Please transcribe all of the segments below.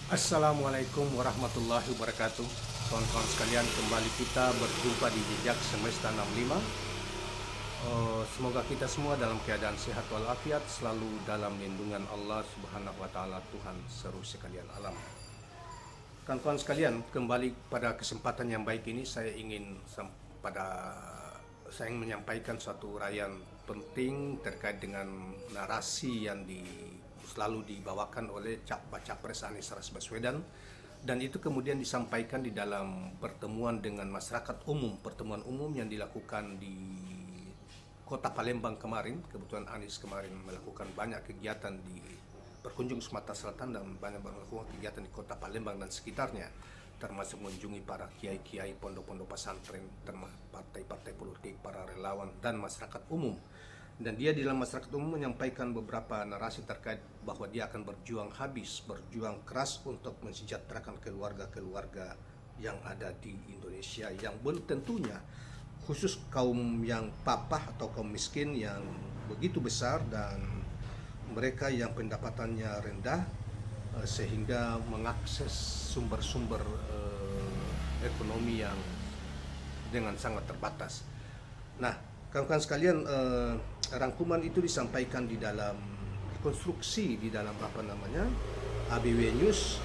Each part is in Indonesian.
Assalamualaikum warahmatullahi wabarakatuh. Kawan-kawan sekalian, kembali kita berjumpa di Jejak Semesta 65. Semoga kita semua dalam keadaan sehat walafiat, selalu dalam lindungan Allah Subhanahu wa taala, Tuhan seru sekalian alam. Kawan-kawan sekalian, kembali pada kesempatan yang baik ini saya ingin menyampaikan suatu uraian penting terkait dengan narasi yang selalu dibawakan oleh Baca Pres Anies Baswedan, dan itu kemudian disampaikan di dalam pertemuan dengan masyarakat umum, pertemuan umum yang dilakukan di Kota Palembang kemarin. Kebetulan Anies kemarin melakukan banyak kegiatan di berkunjung Sumatera Selatan dan banyak melakukan kegiatan di Kota Palembang dan sekitarnya, termasuk mengunjungi para kiai-kiai, pondok-pondok pesantren, termasuk partai-partai politik, para relawan dan masyarakat umum. Dan dia di dalam masyarakat umum menyampaikan beberapa narasi terkait bahwa dia akan berjuang habis, berjuang keras untuk mensejahterakan keluarga-keluarga yang ada di Indonesia, yang belum tentunya khusus kaum yang papah atau kaum miskin yang begitu besar dan mereka yang pendapatannya rendah, sehingga mengakses sumber-sumber ekonomi yang dengan sangat terbatas. Nah, kawan-kawan sekalian, rangkuman itu disampaikan di dalam rekonstruksi di dalam ABW News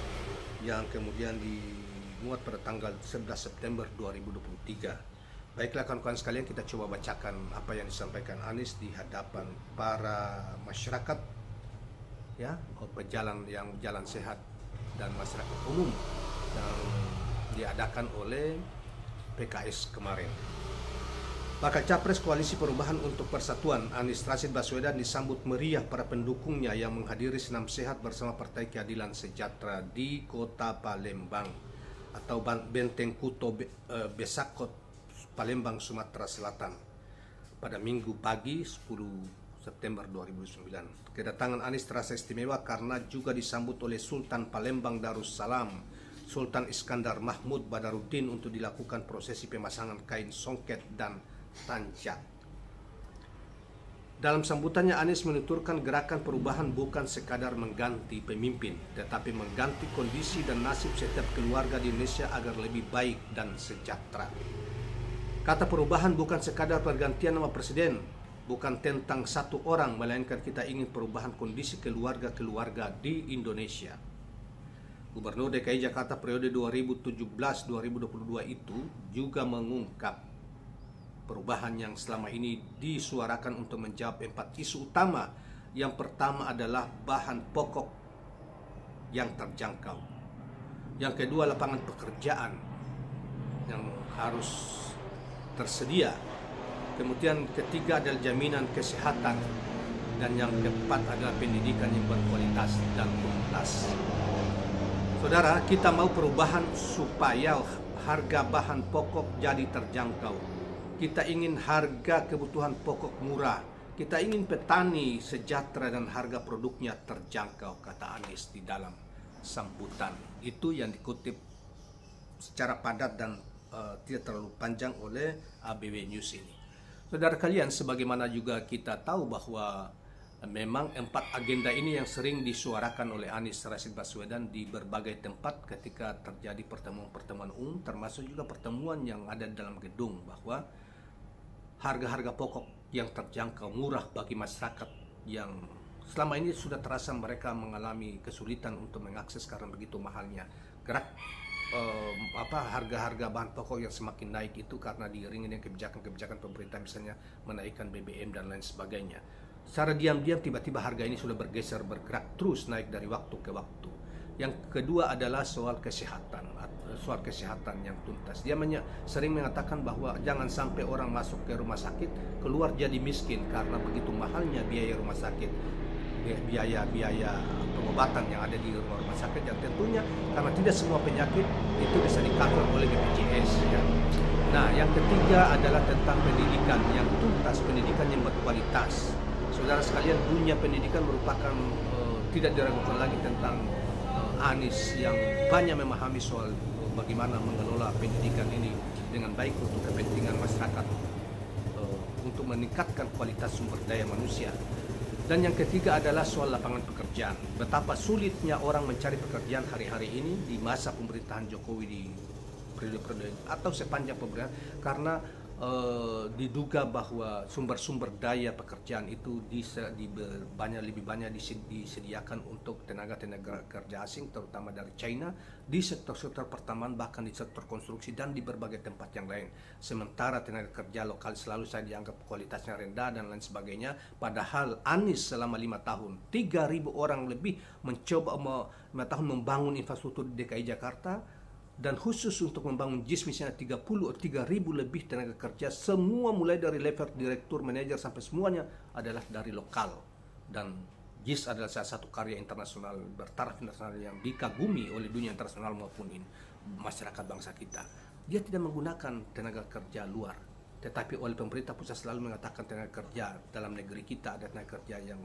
yang kemudian dimuat pada tanggal 11 September 2023. Baiklah kawan-kawan sekalian, kita coba bacakan apa yang disampaikan Anies di hadapan para masyarakat, ya, pejalan yang jalan sehat dan masyarakat umum yang diadakan oleh PKS kemarin. Bakal Capres Koalisi Perubahan untuk Persatuan Anies Rashid Baswedan disambut meriah para pendukungnya yang menghadiri senam sehat bersama Partai Keadilan Sejahtera di Kota Palembang atau Benteng Kuto Besakot, Palembang, Sumatera Selatan pada Minggu pagi 10 September 2009. Kedatangan Anies terasa istimewa karena juga disambut oleh Sultan Palembang Darussalam, Sultan Iskandar Mahmud Badarudin, untuk dilakukan prosesi pemasangan kain songket dan tancak. Dalam sambutannya, Anies menuturkan gerakan perubahan bukan sekadar mengganti pemimpin, tetapi mengganti kondisi dan nasib setiap keluarga di Indonesia agar lebih baik dan sejahtera. Kata perubahan bukan sekadar pergantian nama presiden, bukan tentang satu orang, melainkan kita ingin perubahan kondisi keluarga-keluarga di Indonesia. Gubernur DKI Jakarta periode 2017-2022 itu juga mengungkap perubahan yang selama ini disuarakan untuk menjawab 4 isu utama. Yang pertama adalah bahan pokok yang terjangkau. Yang kedua, lapangan pekerjaan yang harus tersedia. Kemudian ketiga adalah jaminan kesehatan. Dan yang keempat adalah pendidikan yang berkualitas dan tuntas. Saudara, kita mau perubahan supaya harga bahan pokok jadi terjangkau. Kita ingin harga kebutuhan pokok murah. Kita ingin petani sejahtera dan harga produknya terjangkau, kata Anies di dalam sambutan. Itu yang dikutip secara padat dan tidak terlalu panjang oleh ABW News ini. Saudara kalian, sebagaimana juga kita tahu bahwa memang 4 agenda ini yang sering disuarakan oleh Anies Rashid Baswedan di berbagai tempat ketika terjadi pertemuan-pertemuan umum, termasuk juga pertemuan yang ada dalam gedung, bahwa harga-harga pokok yang terjangkau, murah bagi masyarakat yang selama ini sudah terasa mereka mengalami kesulitan untuk mengakses karena begitu mahalnya harga-harga bahan pokok yang semakin naik itu karena diiringi dengan kebijakan-kebijakan pemerintah, misalnya menaikkan BBM dan lain sebagainya. Secara diam-diam tiba-tiba harga ini sudah bergerak terus naik dari waktu ke waktu. Yang kedua adalah soal kesehatan yang tuntas. Dia sering mengatakan bahwa jangan sampai orang masuk ke rumah sakit keluar jadi miskin karena begitu mahalnya biaya rumah sakit, biaya pengobatan yang ada di rumah sakit, yang tentunya karena tidak semua penyakit itu bisa di-cover oleh BPJS, ya. Nah, yang ketiga adalah tentang pendidikan yang tuntas, pendidikan yang berkualitas. Saudara sekalian, dunia pendidikan merupakan tidak diragukan lagi tentang Anies yang banyak memahami soal bagaimana mengelola pendidikan ini dengan baik untuk kepentingan masyarakat, untuk meningkatkan kualitas sumber daya manusia. Dan yang ketiga adalah soal lapangan pekerjaan. Betapa sulitnya orang mencari pekerjaan hari-hari ini di masa pemerintahan Jokowi di periode-periode atau sepanjang pemerintahan, karena diduga bahwa sumber-sumber daya pekerjaan itu lebih banyak disediakan untuk tenaga-tenaga kerja asing, terutama dari China, di sektor-sektor pertambangan, bahkan di sektor konstruksi dan di berbagai tempat yang lain. Sementara tenaga kerja lokal selalu saya dianggap kualitasnya rendah dan lain sebagainya. Padahal Anies selama 5 tahun 3.000 orang lebih mencoba 5 tahun membangun infrastruktur di DKI Jakarta. Dan khusus untuk membangun JIS misalnya 3.000 lebih tenaga kerja, semua mulai dari level direktur, manajer sampai semuanya adalah dari lokal. Dan JIS adalah salah satu karya internasional bertaraf internasional yang dikagumi oleh dunia internasional maupun masyarakat bangsa kita. Dia tidak menggunakan tenaga kerja luar, tetapi oleh pemerintah pusat selalu mengatakan tenaga kerja dalam negeri kita ada tenaga kerja yang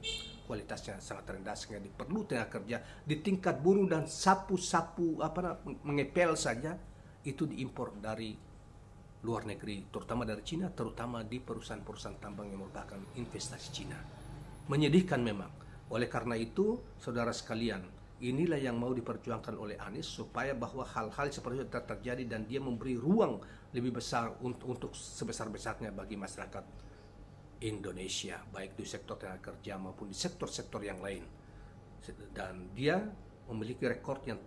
kualitasnya sangat rendah, sehingga diperlu tenaga kerja di tingkat buruh dan sapu-sapu mengepel saja itu diimpor dari luar negeri, terutama dari Cina, terutama di perusahaan-perusahaan tambang yang merupakan investasi Cina. Menyedihkan memang. Oleh karena itu, saudara sekalian, inilah yang mau diperjuangkan oleh Anies, supaya bahwa hal-hal seperti itu terjadi dan dia memberi ruang lebih besar untuk sebesar-besarnya bagi masyarakat Indonesia, baik di sektor tenaga kerja maupun di sektor-sektor yang lain. Dan dia memiliki rekor yang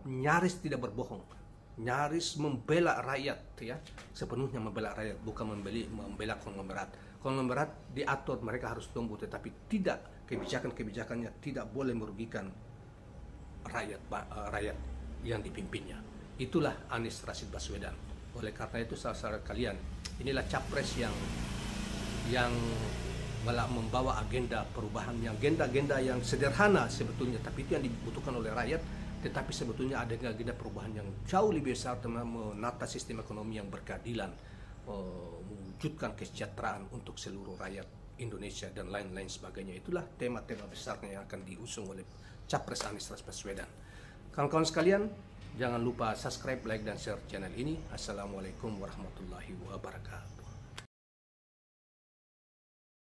nyaris tidak berbohong, nyaris membela rakyat, ya, sepenuhnya membela rakyat, bukan membela konglomerat. Konglomerat diatur, mereka harus tumbuh, tetapi tidak, kebijakan-kebijakannya tidak boleh merugikan rakyat yang dipimpinnya. Itulah Anies Rashid Baswedan. Oleh karena itu, saudara kalian, inilah capres yang membawa agenda perubahan, yang agenda yang sederhana sebetulnya, tapi itu yang dibutuhkan oleh rakyat. Tetapi sebetulnya ada agenda perubahan yang jauh lebih besar, terutama menata sistem ekonomi yang berkeadilan, mewujudkan kesejahteraan untuk seluruh rakyat Indonesia dan lain-lain sebagainya. Itulah tema-tema besarnya yang akan diusung oleh capres Anies Rashid Baswedan. Kawan-kawan sekalian, jangan lupa subscribe, like, dan share channel ini. Assalamualaikum warahmatullahi wabarakatuh.